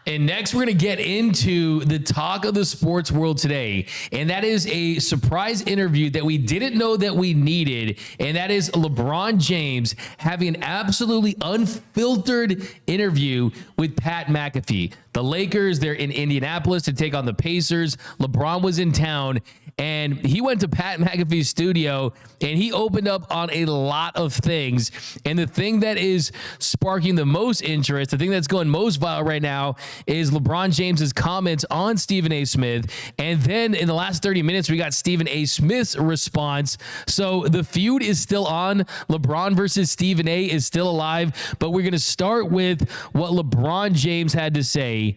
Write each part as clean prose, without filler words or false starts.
And next, we're going to get into the talk of the sports world today. And that is a surprise interview that we didn't know that we needed. And that is LeBron James having an absolutely unfiltered interview with Pat McAfee. The Lakers, they're in Indianapolis to take on the Pacers. LeBron was in town. And he went to Pat McAfee's studio and he opened up on a lot of things. And the thing that is sparking the most interest, the thing that's going most viral right now is LeBron James's comments on Stephen A. Smith. And then in the last 30 minutes, we got Stephen A. Smith's response. So the feud is still on. LeBron versus Stephen A. is still alive. But we're going to start with what LeBron James had to say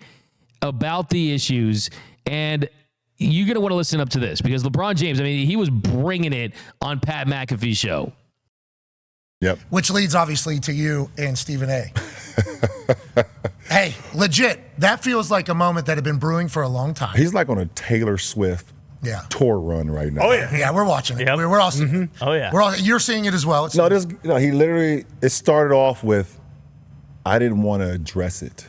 about the issues. And you're going to want to listen up to this because LeBron James, I mean, he was bringing it on Pat McAfee's show. Yep. Which leads obviously to you and Stephen A. Hey, legit, that feels like a moment that had been brewing for a long time. He's like on a Taylor Swift tour run right now. Oh, yeah. Yeah, we're watching it. Yep. We're all seeing it. Oh, yeah. You're seeing it as well. He literally, it started off with, I didn't want to address it.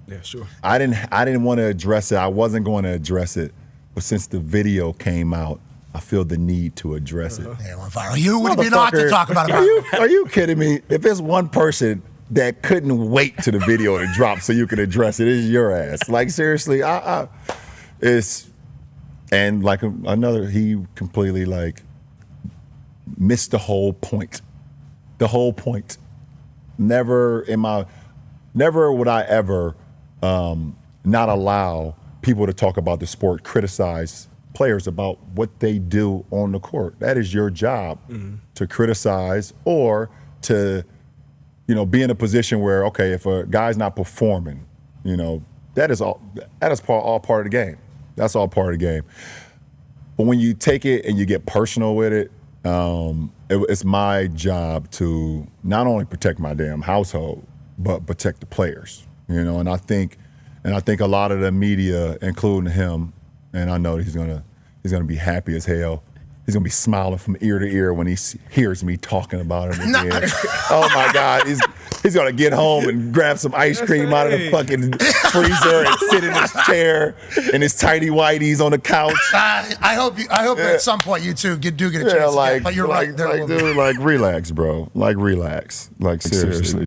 Yeah, sure. I didn't want to address it. I wasn't going to address it. But since the video came out, I feel the need to address it. Yeah, went viral. You would be not to talk about it. Are you kidding me? If there's one person that couldn't wait to the video to drop so you could address it, it's your ass. Like, seriously, it's, and like another, he completely like missed the whole point. The whole point. Never would I ever not allow people to talk about the sport, criticize players about what they do on the court. That is your job, to criticize or to, be in a position where, okay, if a guy's not performing, that is all part of the game. That's all part of the game. But when you take it and you get personal with it, it's my job to not only protect my damn household, but protect the players. And I think a lot of the media, including him, and I know he's gonna be happy as hell. He's gonna be smiling from ear to ear when he hears me talking about it again. Oh my God, he's gonna get home and grab some ice cream out of the fucking freezer and sit in his chair in his tighty whities on the couch. I hope at some point you two do get a chance. But you're right. Dude, relax, bro. Relax. Seriously.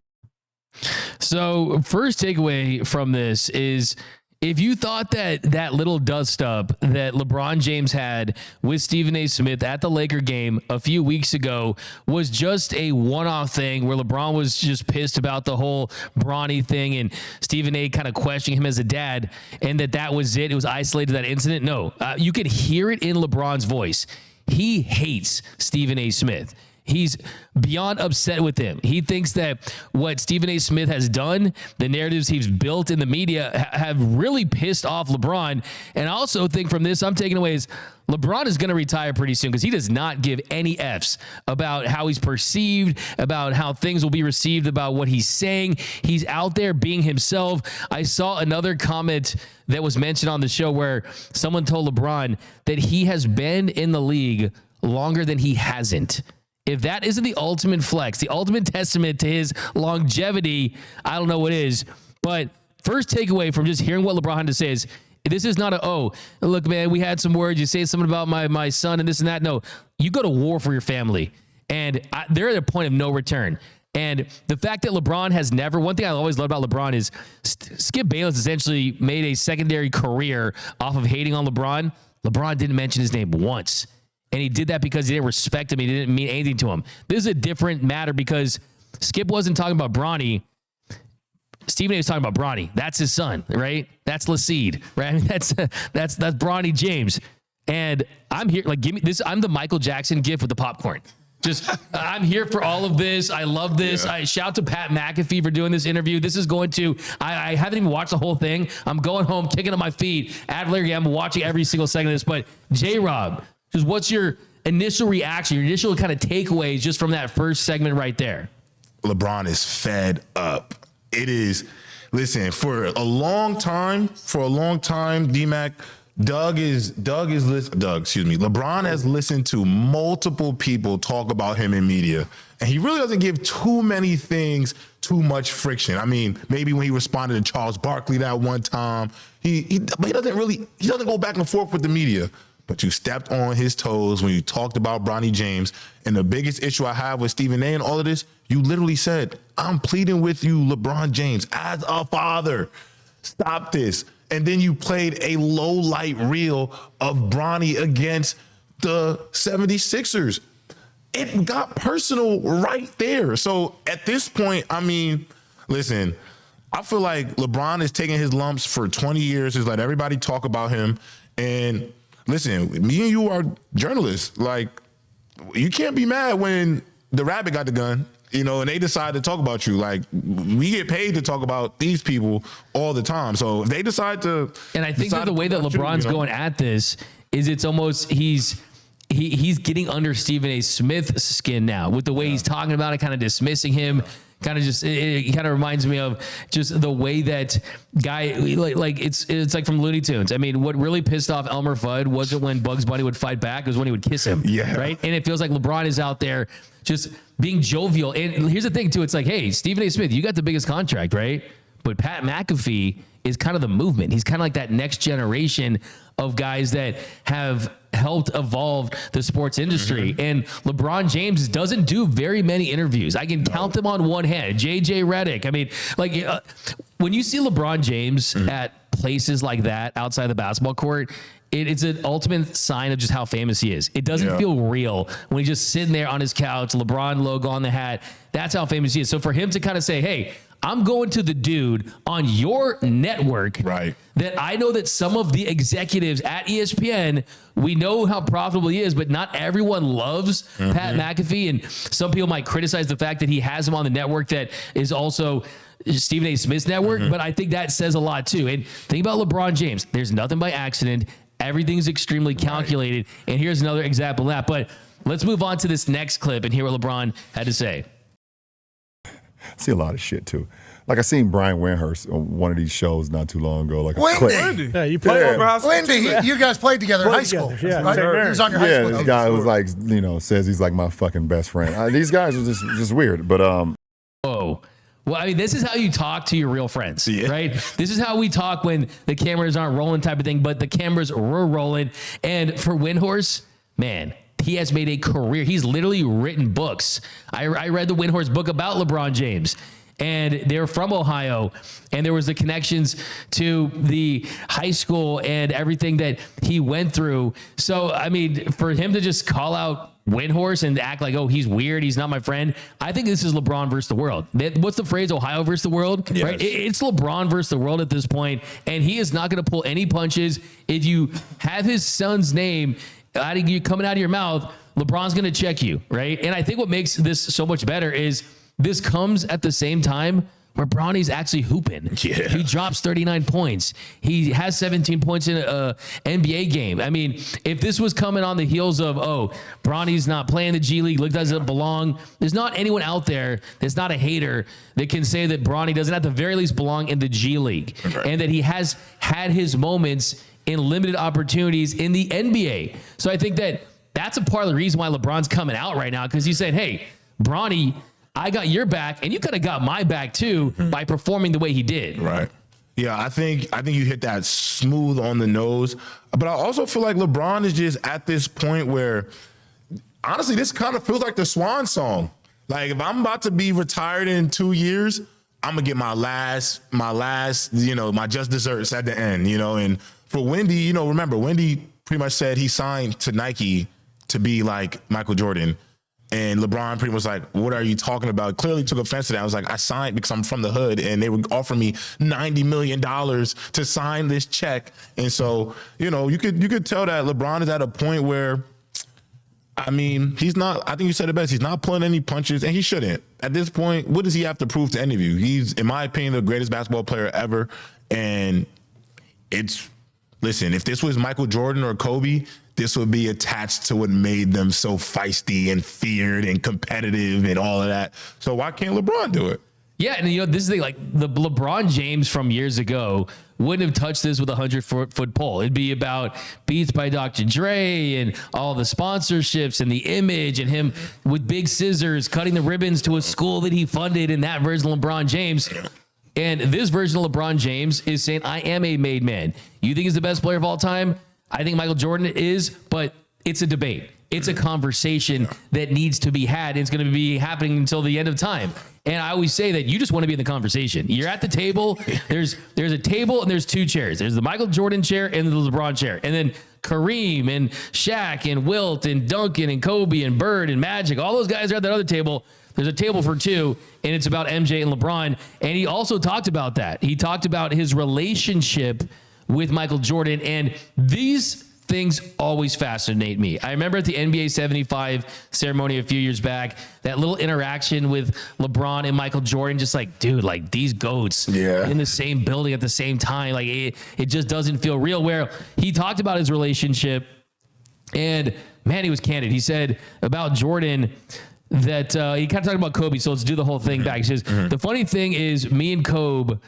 So first takeaway from this is, if you thought that little dust up that LeBron James had with Stephen A. Smith at the Laker game a few weeks ago was just a one-off thing where LeBron was just pissed about the whole Bronny thing and Stephen A. kind of questioning him as a dad, and that was it was isolated to that incident. No, you could hear it in LeBron's voice. He hates Stephen A. Smith. He's beyond upset with him. He thinks that what Stephen A. Smith has done, the narratives he's built in the media have really pissed off LeBron. And I also think from this, I'm taking away is LeBron is going to retire pretty soon because he does not give any Fs about how he's perceived, about how things will be received, about what he's saying. He's out there being himself. I saw another comment that was mentioned on the show where someone told LeBron that he has been in the league longer than he hasn't. If that isn't the ultimate flex, the ultimate testament to his longevity, I don't know what is. But first takeaway from just hearing what LeBron had to say is, this is not look, man, we had some words. You say something about my son and this and that. No, you go to war for your family. And they're at a point of no return. And the fact that LeBron has never, one thing I always loved about LeBron is Skip Bayless essentially made a secondary career off of hating on LeBron. LeBron didn't mention his name once. And he did that because he didn't respect him. He didn't mean anything to him. This is a different matter because Skip wasn't talking about Bronny. Stephen A. was talking about Bronny. That's his son, right? That's Lassid, right? I mean, that's Bronny James. And I'm here, like, give me this. I'm the Michael Jackson gift with the popcorn. I'm here for all of this. I love this. Yeah. I shout to Pat McAfee for doing this interview. This is going to, I haven't even watched the whole thing. I'm going home, kicking up my feet. I'm watching every single second of this. But J-Rob, just what's your initial reaction, your initial kind of takeaways just from that first segment right there? LeBron is fed up. It is, listen, for a long time, D-Mac, LeBron has listened to multiple people talk about him in media, and he really doesn't give too many things too much friction. I mean, maybe when he responded to Charles Barkley that one time, but he doesn't go back and forth with the media. But you stepped on his toes when you talked about Bronny James. And the biggest issue I have with Stephen A and all of this, you literally said, I'm pleading with you, LeBron James, as a father. Stop this. And then you played a low light reel of Bronny against the 76ers. It got personal right there. So at this point, I mean, listen, I feel like LeBron is taking his lumps for 20 years. He's let everybody talk about him. And listen, me and you are journalists. Like, you can't be mad when the rabbit got the gun, and they decide to talk about you. Like, we get paid to talk about these people all the time. So if they decide to, and I think that the way that LeBron's going at this is it's almost he's getting under Stephen A. Smith's skin now with the way he's talking about it, kind of dismissing him. Kind of just, it kind of reminds me of just the way that guy, like it's like from Looney Tunes. I mean, what really pissed off Elmer Fudd wasn't when Bugs Bunny would fight back, it was when he would kiss him. Yeah. Right. And it feels like LeBron is out there just being jovial. And here's the thing too. It's like, hey, Stephen A. Smith, you got the biggest contract, right? But Pat McAfee is kind of the movement. He's kind of like that next generation of guys that have helped evolve the sports industry. And LeBron James doesn't do very many interviews. I can count them on one hand. JJ Redick. I mean, like when you see LeBron James at places like that outside the basketball court, it's an ultimate sign of just how famous he is. It doesn't feel real when he's just sitting there on his couch, LeBron logo on the hat. That's how famous he is. So for him to kind of say, hey, I'm going to the dude on your network, right, that I know that some of the executives at ESPN, we know how profitable he is, but not everyone loves Pat McAfee. And some people might criticize the fact that he has him on the network that is also Stephen A. Smith's network. But I think that says a lot too. And think about LeBron James. There's nothing by accident. Everything's extremely calculated. Right. And here's another example of that. But let's move on to this next clip and hear what LeBron had to say. I see a lot of shit too. Like I seen Brian Windhorst on one of these shows not too long ago. Like a Wendy. Yeah, you played over high school. Wendy, you guys played together in high school. Yeah, right? He was on your high school. This guy was like, says he's like my fucking best friend. These guys are just weird. But oh. Well, I mean, this is how you talk to your real friends, right? This is how we talk when the cameras aren't rolling type of thing, but the cameras were rolling. And for Windhorst, man, he has made a career. He's literally written books. I read the Windhorst book about LeBron James, and they're from Ohio, and there was the connections to the high school and everything that he went through. So, I mean, for him to just call out Windhorst and act like, oh, he's weird, he's not my friend. I think this is LeBron versus the world. What's the phrase? Ohio versus the world, right? It's LeBron versus the world at this point, and he is not going to pull any punches. If you have his son's name coming out of your mouth, LeBron's going to check you, right? And I think what makes this so much better is this comes at the same time where Bronny's actually hooping. Yeah. He drops 39 points. He has 17 points in an NBA game. I mean, if this was coming on the heels of, oh, Bronny's not playing the G League, doesn't belong, there's not anyone out there that's not a hater that can say that Bronny doesn't at the very least belong in the G League. Right. And that he has had his moments in limited opportunities in the NBA. So I think that that's a part of the reason why LeBron's coming out right now, because he's saying, hey, Bronny, I got your back, and you could have got my back too by performing the way he did. Right. Yeah, I think you hit that smooth on the nose. But I also feel like LeBron is just at this point where, honestly, this kind of feels like the swan song. Like, if I'm about to be retired in 2 years, I'm gonna get my last, my just desserts at the end, And for Wendy, remember, Wendy pretty much said he signed to Nike to be like Michael Jordan. And LeBron pretty much was like, what are you talking about? Clearly took offense to that. I was like, I signed because I'm from the hood, and they would offer me $90 million to sign this check. And so, you could tell that LeBron is at a point where, I mean, he's not, I think you said it best, he's not pulling any punches, and he shouldn't. At this point, what does he have to prove to any of you? He's, in my opinion, the greatest basketball player ever. And listen, if this was Michael Jordan or Kobe, this would be attached to what made them so feisty and feared and competitive and all of that. So why can't LeBron do it? Yeah, and this is like the LeBron James from years ago wouldn't have touched this with a 100-foot pole. It'd be about Beats by Dr. Dre and all the sponsorships and the image and him with big scissors cutting the ribbons to a school that he funded in that version of LeBron James. And this version of LeBron James is saying, I am a made man. You think he's the best player of all time? I think Michael Jordan is, but it's a debate. It's a conversation that needs to be had. It's going to be happening until the end of time. And I always say that you just want to be in the conversation. You're at the table. There's a table and there's two chairs. There's the Michael Jordan chair and the LeBron chair. And then Kareem and Shaq and Wilt and Duncan and Kobe and Bird and Magic, all those guys are at that other table. There's a table for two, and it's about MJ and LeBron. And he also talked about that. He talked about his relationship with Michael Jordan, and these things always fascinate me. I remember at the NBA 75 ceremony a few years back, that little interaction with LeBron and Michael Jordan, just like, dude, like these goats in the same building at the same time. Like it just doesn't feel real. Where he talked about his relationship, and man, he was candid. He said about Jordan that he kind of talked about Kobe. So let's do the whole thing back. He says, the funny thing is me and Kobe,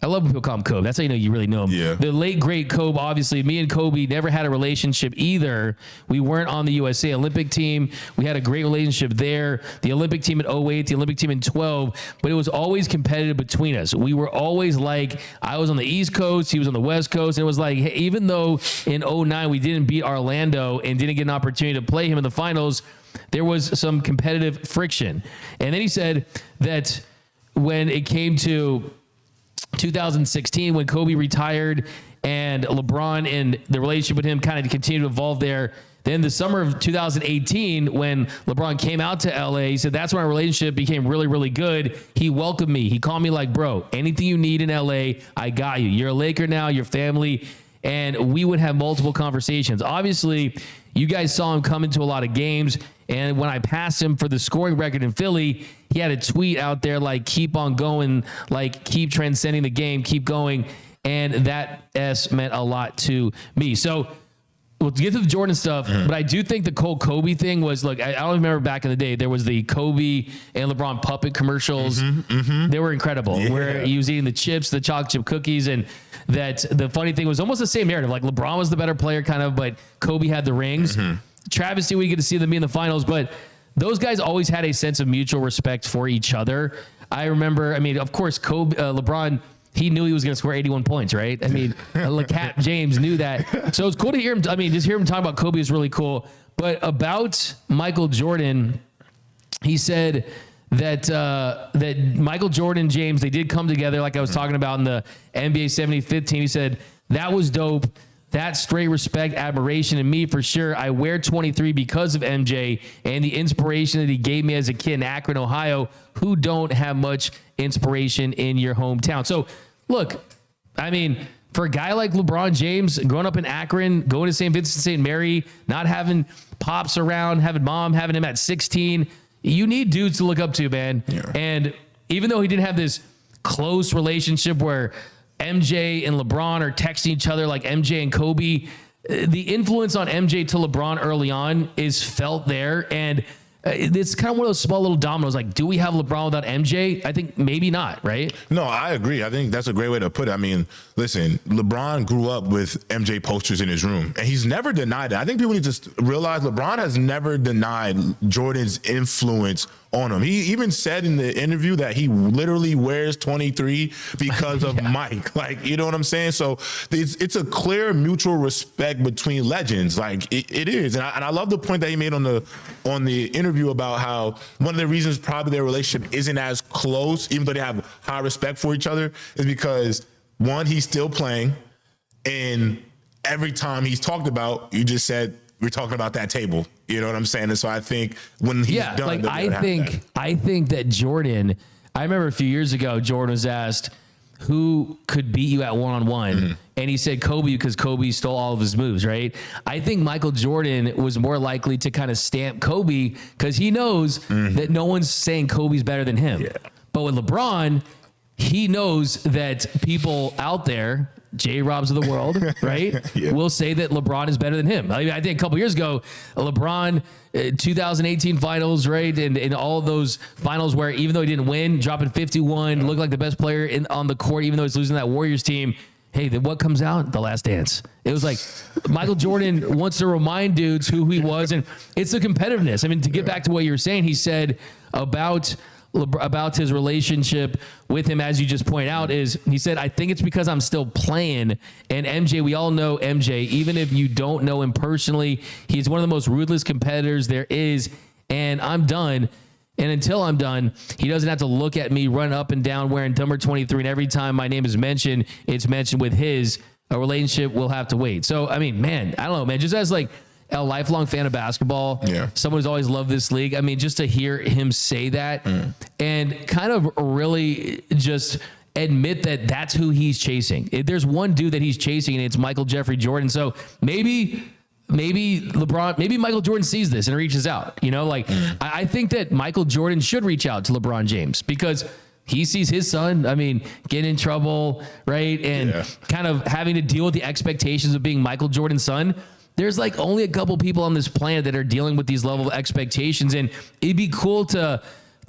I love when people call him Kobe. That's how you know you really know him. Yeah. The late, great Kobe, obviously, me and Kobe never had a relationship either. We weren't on the USA Olympic team. We had a great relationship there. The Olympic team in 08, the Olympic team in 12, but it was always competitive between us. We were always like, I was on the East Coast, he was on the West Coast, and it was like, hey, even though in 09 we didn't beat Orlando and didn't get an opportunity to play him in the finals, there was some competitive friction. And then he said that when it came to 2016, when Kobe retired and LeBron and the relationship with him kind of continued to evolve there, then the summer of 2018, when LeBron came out to LA, he said, that's when our relationship became really, really good. He welcomed me. He called me like, bro, anything you need in LA, I got you. You're a Laker now, your family. And we would have multiple conversations. Obviously, you guys saw him come into a lot of games. And when I passed him for the scoring record in Philly, he had a tweet out there like, keep on going, like keep transcending the game, keep going. And that S meant a lot to me. So we'll get to the Jordan stuff, but I do think the Cole Kobe thing was, look, I don't remember back in the day, there was the Kobe and LeBron puppet commercials. They were incredible, where he was eating the chips, the chocolate chip cookies, and that the funny thing was almost the same narrative. Like LeBron was the better player kind of, but Kobe had the rings. Travesty, we get to see them be in the finals, but those guys always had a sense of mutual respect for each other. I remember, I mean, of course, LeBron, he knew he was going to score 81 points, right? I mean, LeCap James knew that. So it's cool to hear him. I mean, just hear him talk about Kobe is really cool. But about Michael Jordan, he said that that Michael Jordan, James, they did come together, like I was talking about in the NBA 75th team. He said, that was dope. That's straight respect, admiration, and me for sure. I wear 23 because of MJ and the inspiration that he gave me as a kid in Akron, Ohio, who don't have much inspiration in your hometown. So, look, I mean, for a guy like LeBron James, growing up in Akron, going to St. Vincent St. Mary, not having pops around, having mom, having him at 16, you need dudes to look up to, man. Yeah. And even though he didn't have this close relationship where MJ and LeBron are texting each other like MJ and Kobe, the influence on MJ to LeBron early on is felt there. And it's kind of one of those small little dominoes. Like, do we have LeBron without MJ? I think maybe not, right? No, I agree. I think that's a great way to put it. I mean, listen, LeBron grew up with MJ posters in his room, and he's never denied it. I think people need to realize LeBron has never denied Jordan's influence on him. He even said in the interview that he literally wears 23 because of Mike. Like, you know what I'm saying? So it's a clear mutual respect between legends. Like it is. And I love the point that he made on the interview about how one of the reasons probably their relationship isn't as close, even though they have high respect for each other, is because one, he's still playing, and every time he's talked about, you just said, we're talking about that table. You know what I'm saying? And so I think when he's done, like I think that Jordan, I remember a few years ago, Jordan was asked who could beat you at one-on-one. And he said Kobe, because Kobe stole all of his moves, right? I think Michael Jordan was more likely to kind of stamp Kobe because he knows that no one's saying Kobe's better than him. Yeah. But with LeBron, he knows that people out there, J-Robs of the world, right, will say that LeBron is better than him. I mean, I think a couple years ago, LeBron, 2018 finals, right, and all of those finals where even though he didn't win, dropping 51, looked like the best player on the court, even though he's losing that Warriors team. hey, then what comes out? The Last Dance. It was like Michael Jordan wants to remind dudes who he was, and it's the competitiveness. I mean, to get back to what you were saying, he said about his relationship with him, as you just point out, is he said, I think it's because I'm still playing. And MJ, we all know MJ, even if you don't know him personally, he's one of the most ruthless competitors there is, and I'm done. And until I'm done, he doesn't have to look at me run up and down wearing number 23. And every time my name is mentioned, it's mentioned with his. A relationship will have to wait. So, I mean, man, I don't know, man. Just as like a lifelong fan of basketball, someone who's always loved this league. I mean, just to hear him say that and kind of really just admit that that's who he's chasing. There's one dude that he's chasing, and it's Michael Jeffrey Jordan. So maybe Michael Jordan sees this and reaches out, you know, like I think that Michael Jordan should reach out to LeBron James because he sees his son, I mean, get in trouble, right? And kind of having to deal with the expectations of being Michael Jordan's son. There's like only a couple people on this planet that are dealing with these level of expectations. And it'd be cool to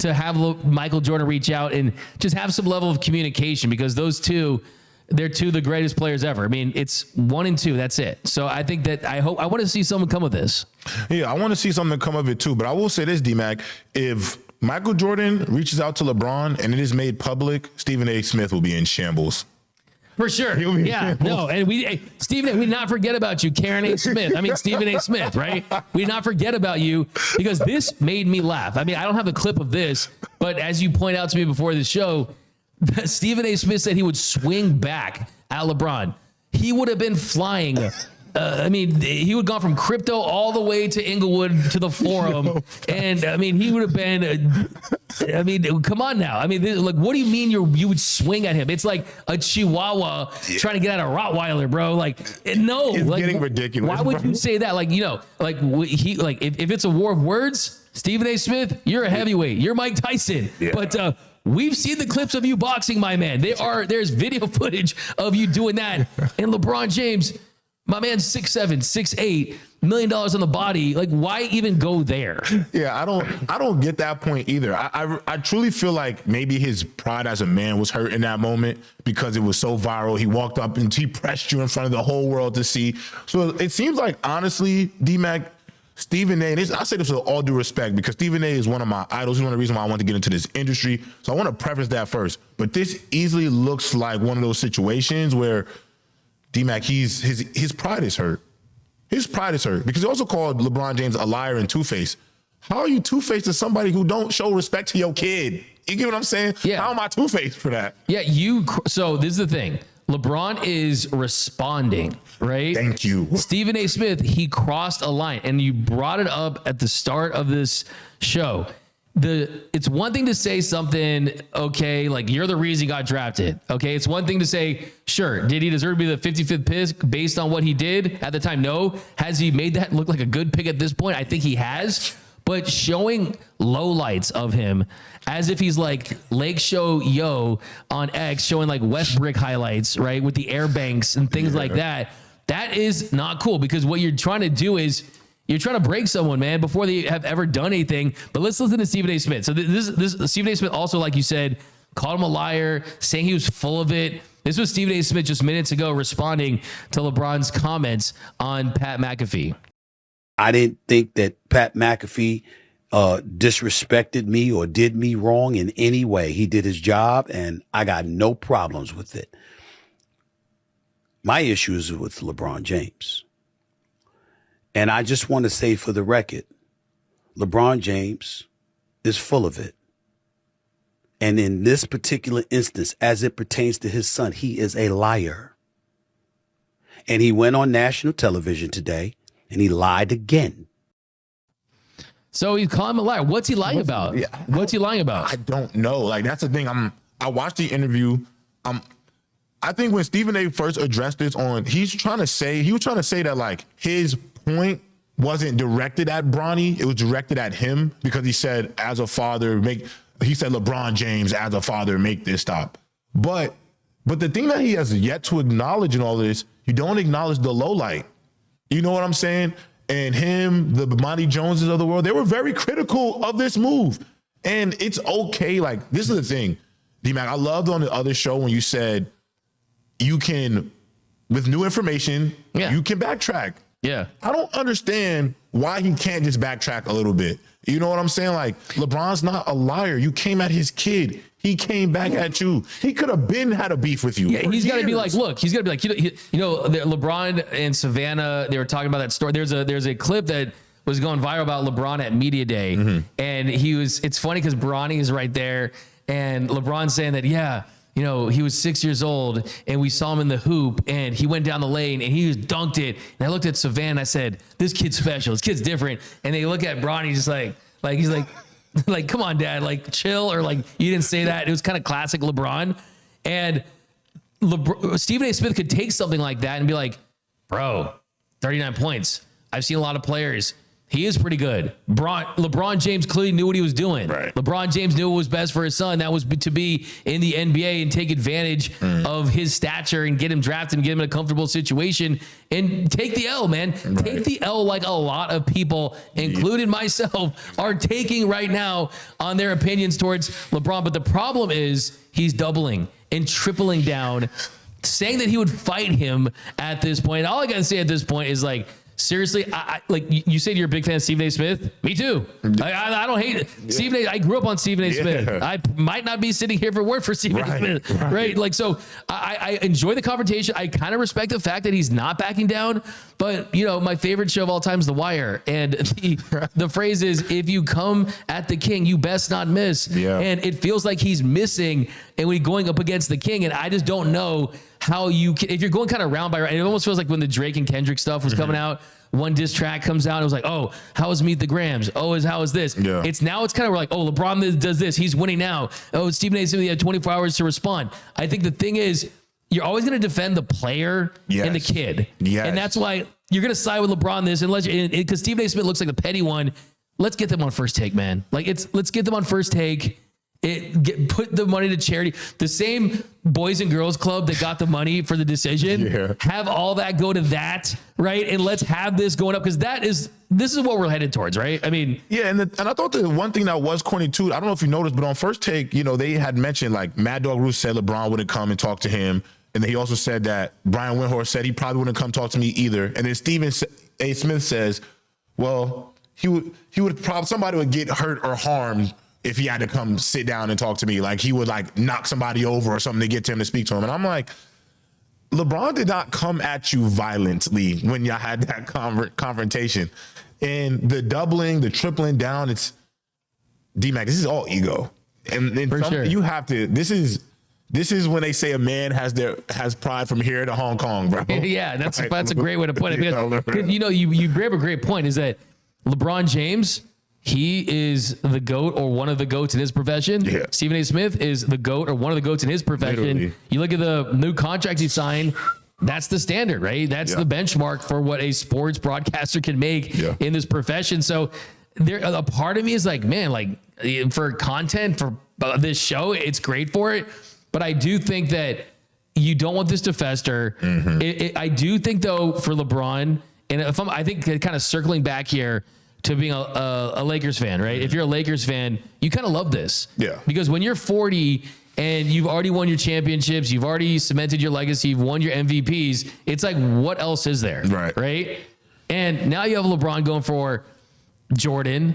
have Michael Jordan reach out and just have some level of communication because those two, they're two of the greatest players ever. I mean, it's 1 and 2. That's it. So I think that I want to see someone come of this. Yeah, I want to see something come of it too. But I will say this, D-Mac, if Michael Jordan reaches out to LeBron and it is made public, Stephen A. Smith will be in shambles. For sure. Yeah, no. And Stephen, we did not forget about you, Karen A. Smith. I mean, Stephen A. Smith, right? We did not forget about you because this made me laugh. I mean, I don't have a clip of this, but as you point out to me before the show, Stephen A. Smith said he would swing back at LeBron. He would have been flying. I mean, he would have gone from crypto all the way to Inglewood to the Forum. And I mean, he would have been, I mean, come on now. I mean, like, what do you mean you would swing at him? It's like a Chihuahua trying to get at a Rottweiler, bro. Like, no. It's like, getting ridiculous. Why would you say that? Like, you know, like if it's a war of words, Stephen A. Smith, you're a heavyweight. You're Mike Tyson. Yeah. But, we've seen the clips of you boxing, my man. There's video footage of you doing that. And LeBron James, my man's 6'7", 6'8", $1 million on the body. Like, why even go there? Yeah, I don't get that point either. I truly feel like maybe his pride as a man was hurt in that moment because it was so viral. He walked up and he pressed you in front of the whole world to see. So it seems like, honestly, D-Mac, Stephen A., and I say this with all due respect because Stephen A. is one of my idols. He's one of the reasons why I want to get into this industry. So I want to preface that first. But this easily looks like one of those situations where D-Mac, his pride is hurt. His pride is hurt because he also called LeBron James a liar and two-faced. How are you two-faced to somebody who don't show respect to your kid? You get what I'm saying? Yeah. How am I two-faced for that? Yeah, so this is the thing. LeBron is responding, right? Thank you. Stephen A. Smith, he crossed a line, and you brought it up at the start of this show. It's one thing to say something, okay, like you're the reason he got drafted, okay? It's one thing to say, sure, did he deserve to be the 55th pick based on what he did at the time? No. Has he made that look like a good pick at this point? I think he has. But showing lowlights of him as if he's like Lake Show Yo on X, showing like Westbrook highlights, right, with the air banks and things like that, that is not cool because what you're trying to do is you're trying to break someone, man, before they have ever done anything. But let's listen to Stephen A. Smith. So this Stephen A. Smith also, like you said, called him a liar, saying he was full of it. This was Stephen A. Smith just minutes ago responding to LeBron's comments on Pat McAfee. I didn't think that Pat McAfee disrespected me or did me wrong in any way. He did his job, and I got no problems with it. My issue is with LeBron James. And I just want to say for the record, LeBron James is full of it. And in this particular instance, as it pertains to his son, he is a liar. And he went on national television today and he lied again. So he's calling him a liar. What's he lying about? Yeah, What's he lying about? I don't know. Like, that's the thing. I watched the interview. I think when Stephen A. first addressed this he was trying to say that like his point wasn't directed at Bronny. It was directed at him because he said, as a father, he said, LeBron James, as a father, make this stop. But the thing that he has yet to acknowledge in all of this, you don't acknowledge the low light. You know what I'm saying? And him, the Monty Joneses of the world, they were very critical of this move. And it's okay. Like, this is the thing, D-Mac, I loved on the other show when you said, you can, with new information, you can backtrack. Yeah. I don't understand why he can't just backtrack a little bit. You know what I'm saying? Like, LeBron's not a liar. You came at his kid. He came back at you. He could have been had a beef with you. Yeah, he's got to be like, look, he's got to be like, LeBron and Savannah, they were talking about that story. There's a clip that was going viral about LeBron at Media Day. And it's funny because Bronny is right there. And LeBron's saying that, he was 6 years old and we saw him in the hoop and he went down the lane and he just dunked it. And I looked at Savannah and I said, this kid's special. This kid's different. And they look at Bronny just he's like, come on, Dad, like chill, or like you didn't say that. It was kind of classic LeBron. And Stephen A. Smith could take something like that and be like, bro, 39 points. I've seen a lot of players. He is pretty good. LeBron James clearly knew what he was doing. Right. LeBron James knew what was best for his son. That was to be in the NBA and take advantage of his stature and get him drafted and get him in a comfortable situation and take the L, man. Right. Take the L like a lot of people, including myself, are taking right now on their opinions towards LeBron. But the problem is he's doubling and tripling down, saying that he would fight him at this point. All I got to say at this point is like, seriously, I like you said you're a big fan of Stephen A. Smith. Me too. I don't hate it. Yeah. Stephen A. I grew up on Stephen A. Smith. I might not be sitting here if it weren't for Stephen A. Smith. Right. Like, so I enjoy the confrontation. I kind of respect the fact that he's not backing down. But, my favorite show of all time is The Wire. And the phrase is, if you come at the king, you best not miss. Yeah. And it feels like he's missing and we're going up against the king. And I just don't know how you can, if you're going kind of round by round. And it almost feels like when the Drake and Kendrick stuff was coming out, one diss track comes out, it was like, oh, how is Meet the Grams? Oh, how is this? Yeah. It's kind of like, oh, LeBron does this. He's winning now. Oh, Stephen A. Smith had 24 hours to respond. I think the thing is, you're always going to defend the player and the kid. Yes. And that's why you're going to side with LeBron this, because Stephen A. Smith looks like the petty one. Let's get them on First Take, man. Let's get them on First Take. Put the money to charity. The same Boys and Girls Club that got the money for the decision, have all that go to that, right? And let's have this going up, because this is what we're headed towards, right? I mean, and I thought the one thing that was corny too, I don't know if you noticed, but on First Take, they had mentioned like Mad Dog Ruth said LeBron wouldn't come and talk to him, and then he also said that Brian Windhorst said he probably wouldn't come talk to me either, and then Stephen A. Smith says, well, he would probably, somebody would get hurt or harmed if he had to come sit down and talk to me. Like he would like knock somebody over or something to get to him to speak to him. And I'm like, LeBron did not come at you violently when y'all had that confrontation. And the doubling, the tripling down, it's D-Mac, this is all ego. And you have to, this is when they say a man has pride from here to Hong Kong, bro. Yeah, that's a great way to put it. Because you bring up a great point, is that LeBron James, he is the GOAT or one of the GOATs in his profession. Yeah. Stephen A. Smith is the GOAT or one of the GOATs in his profession. Literally. You look at the new contract he signed, that's the standard, right? That's the benchmark for what a sports broadcaster can make in this profession. So a part of me is like, man, like for content, for this show, it's great for it. But I do think that you don't want this to fester. I do think, though, for LeBron, and I think kind of circling back here to being a Lakers fan, right? If you're a Lakers fan, you kind of love this. Yeah. Because when you're 40 and you've already won your championships, you've already cemented your legacy, you've won your MVPs, it's like, what else is there? Right? And now you have LeBron going for Jordan.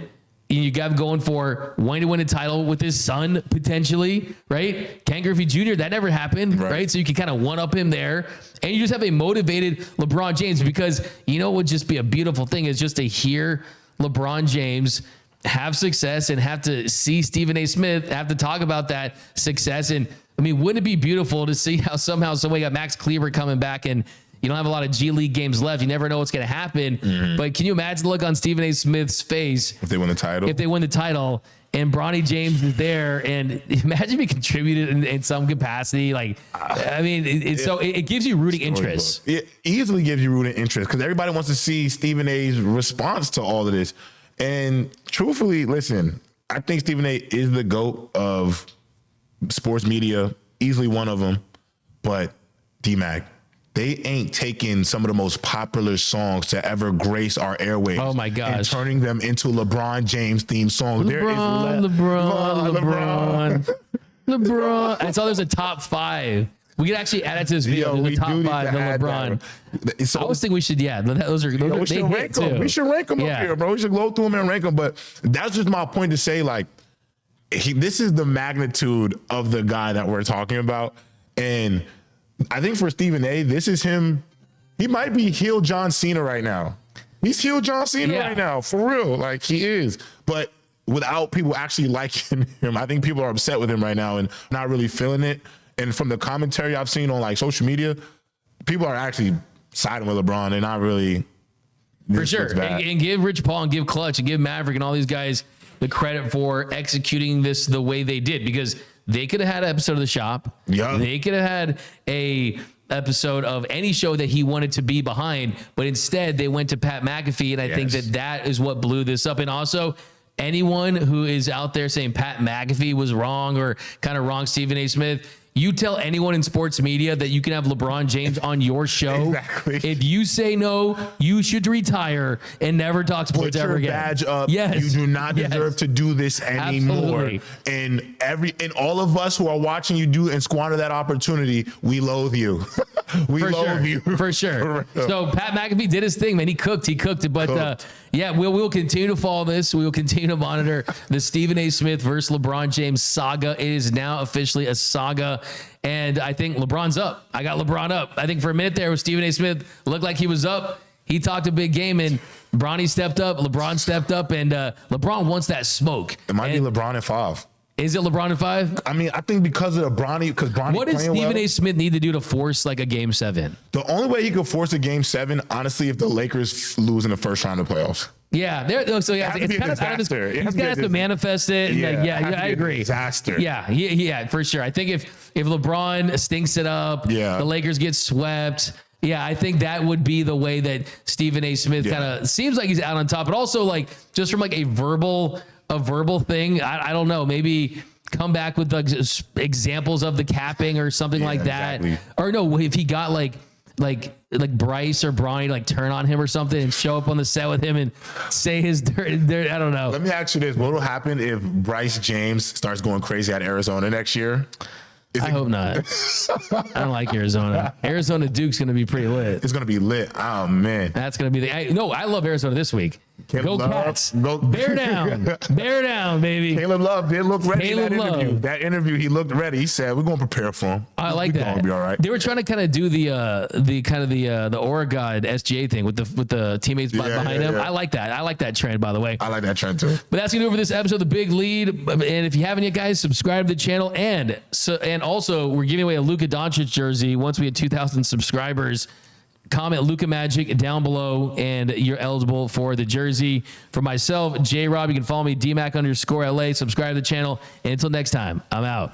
You got him going for wanting to win a title with his son, potentially, right? Ken Griffey Jr., that never happened, right? So you can kind of one-up him there. And you just have a motivated LeBron James, because what would just be a beautiful thing is just to hear LeBron James have success and have to see Stephen A. Smith have to talk about that success. And I mean, wouldn't it be beautiful to see how somehow somebody got Max Kleber coming back, and you don't have a lot of G League games left. You never know what's going to happen. But can you imagine the look on Stephen A. Smith's face if they win the title? If they win the title and Bronny James is there, and imagine if he contributed in some capacity. Like, I mean, it gives you rooting interest. It easily gives you rooting interest, because everybody wants to see Stephen A.'s response to all of this. And truthfully, listen, I think Stephen A. is the GOAT of sports media, easily one of them. But D-Mac, they ain't taking some of the most popular songs to ever grace our airwaves. Oh my gosh. And turning them into LeBron James theme songs. LeBron. I saw there's a top 5 We could actually add it to this video. Yo, The top do need 5 to the add LeBron. that. So, I always think we should. Yeah, those are. we They should hit rank them. too. We should rank them up here, bro. We should go through them and rank them. But that's just my point to say, like, this is the magnitude of the guy that we're talking about. And I think for Stephen A., this is him. He might be heel John Cena right now. He's heel John Cena right now, for real. Like, he is. But without people actually liking him, I think people are upset with him right now and not really feeling it. And from the commentary I've seen on like social media, people are actually siding with LeBron and not really. For sure. And give Rich Paul and give Clutch and give Maverick and all these guys the credit for executing this the way they did, because they could have had an episode of The Shop. Yeah. They could have had a episode of any show that he wanted to be behind, but instead they went to Pat McAfee, and I think that is what blew this up. And also, anyone who is out there saying Pat McAfee was wrong or kind of wrong Stephen A. Smith, you tell anyone in sports media that you can have LeBron James on your show. Exactly. If you say no, you should retire and never talk sports ever again. Badge up. Yes. You do not deserve to do this anymore. Absolutely. And all of us who are watching you do and squander that opportunity, we loathe you. We loathe you. For sure. So Pat McAfee did his thing, man. He cooked it. But we'll continue to follow this. We will continue to monitor the Stephen A. Smith versus LeBron James saga. It is now officially a saga. And I think LeBron's up. I got LeBron up. I think for a minute there with Stephen A. Smith, looked like he was up. He talked a big game, and Bronny stepped up. LeBron stepped up, and LeBron wants that smoke. It might be LeBron at 5. Is it LeBron at 5? I mean, I think because of the Bronny, because Bronny. What does Stephen A. Smith need to do to force like a game 7? The only way he could force a game 7, honestly, if the Lakers lose in the first round of the playoffs. Yeah, so yeah, it's kind of out of his. He's gonna have to manifest it. And I agree. Disaster. Yeah, for sure. I think if LeBron stinks it up, the Lakers get swept. Yeah, I think that would be the way that Stephen A. Smith kind of seems like he's out on top. But also, like, just from like a verbal thing, I don't know, maybe come back with like examples of the capping or something like that. Exactly. Or no, if he got like Bryce or Bronny like turn on him or something and show up on the set with him and say his I don't know. Let me ask you this: what will happen if Bryce James starts going crazy at Arizona next year? I hope not. I don't like Arizona. Arizona Duke's going to be pretty lit. It's going to be lit. Oh, man. That's going to be I love Arizona this week. Go Cats. Go. Bear down. Bear down, baby. Caleb Love did look ready in that interview. Love. That interview, he looked ready. He said, we're going to prepare for him. I like that. We're going to be all right. They were trying to kind of do the Oregon SGA thing with the teammates behind him. I like that. I like that trend, by the way. I like that trend, too. But that's going to do it for this episode of The Big Lead. And if you haven't yet, guys, subscribe to the channel. And also, we're giving away a Luka Doncic jersey once we hit 2,000 subscribers. Comment Luka Magic down below, and you're eligible for the jersey. For myself, J-Rob, you can follow me, DMAC_LA. Subscribe to the channel. And until next time, I'm out.